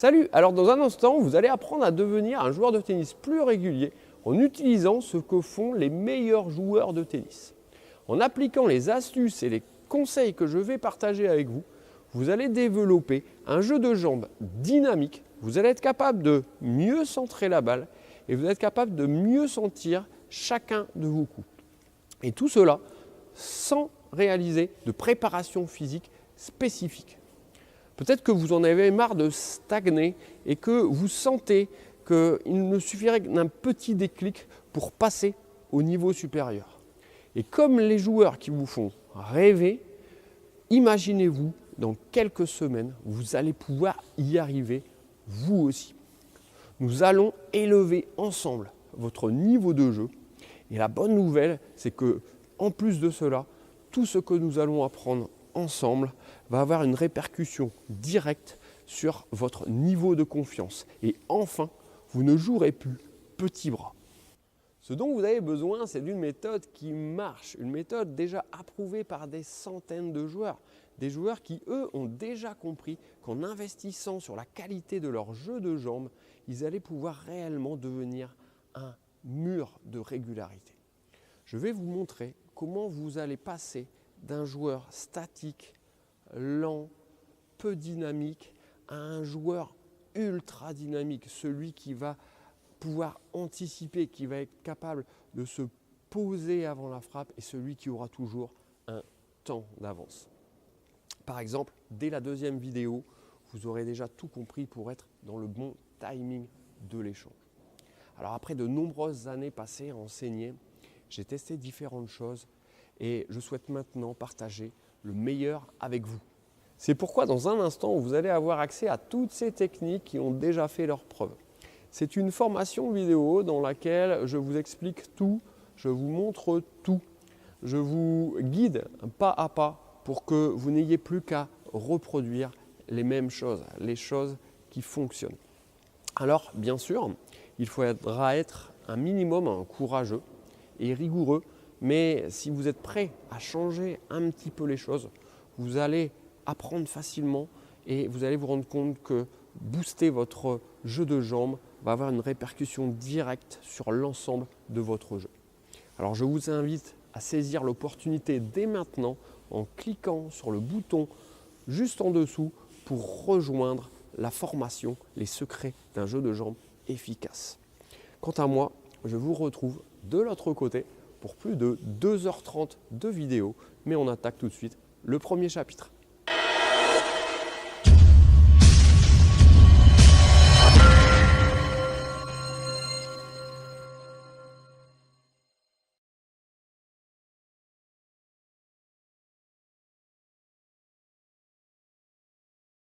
Salut! Alors dans un instant, vous allez apprendre à devenir un joueur de tennis plus régulier en utilisant ce que font les meilleurs joueurs de tennis. En appliquant les astuces et les conseils que je vais partager avec vous, vous allez développer un jeu de jambes dynamique, vous allez être capable de mieux centrer la balle et vous êtes capable de mieux sentir chacun de vos coups. Et tout cela sans réaliser de préparation physique spécifique. Peut-être que vous en avez marre de stagner et que vous sentez qu'il ne suffirait d'un petit déclic pour passer au niveau supérieur. Et comme les joueurs qui vous font rêver, imaginez-vous, dans quelques semaines, vous allez pouvoir y arriver vous aussi. Nous allons élever ensemble votre niveau de jeu. Et la bonne nouvelle, c'est que en plus de cela, tout ce que nous allons apprendre ensemble va avoir une répercussion directe sur votre niveau de confiance. Et enfin, vous ne jouerez plus petit bras. Ce dont vous avez besoin, c'est d'une méthode qui marche, une méthode déjà approuvée par des centaines de joueurs. Des joueurs qui, eux, ont déjà compris qu'en investissant sur la qualité de leur jeu de jambes, ils allaient pouvoir réellement devenir un mur de régularité. Je vais vous montrer comment vous allez passer d'un joueur statique, lent, peu dynamique, à un joueur ultra dynamique, celui qui va pouvoir anticiper, qui va être capable de se poser avant la frappe et celui qui aura toujours un temps d'avance. Par exemple, dès la deuxième vidéo, vous aurez déjà tout compris pour être dans le bon timing de l'échange. Alors après de nombreuses années passées à enseigner, j'ai testé différentes choses et je souhaite maintenant partager le meilleur avec vous. C'est pourquoi dans un instant, vous allez avoir accès à toutes ces techniques qui ont déjà fait leurs preuves. C'est une formation vidéo dans laquelle je vous explique tout, je vous montre tout. Je vous guide pas à pas pour que vous n'ayez plus qu'à reproduire les mêmes choses, les choses qui fonctionnent. Alors bien sûr, il faudra être un minimum courageux et rigoureux, mais si vous êtes prêt à changer un petit peu les choses, vous allez apprendre facilement et vous allez vous rendre compte que booster votre jeu de jambes va avoir une répercussion directe sur l'ensemble de votre jeu. Alors je vous invite à saisir l'opportunité dès maintenant en cliquant sur le bouton juste en dessous pour rejoindre la formation « Les secrets d'un jeu de jambes efficace ». Quant à moi, je vous retrouve de l'autre côté pour plus de 2h30 de vidéo, mais on attaque tout de suite le premier chapitre.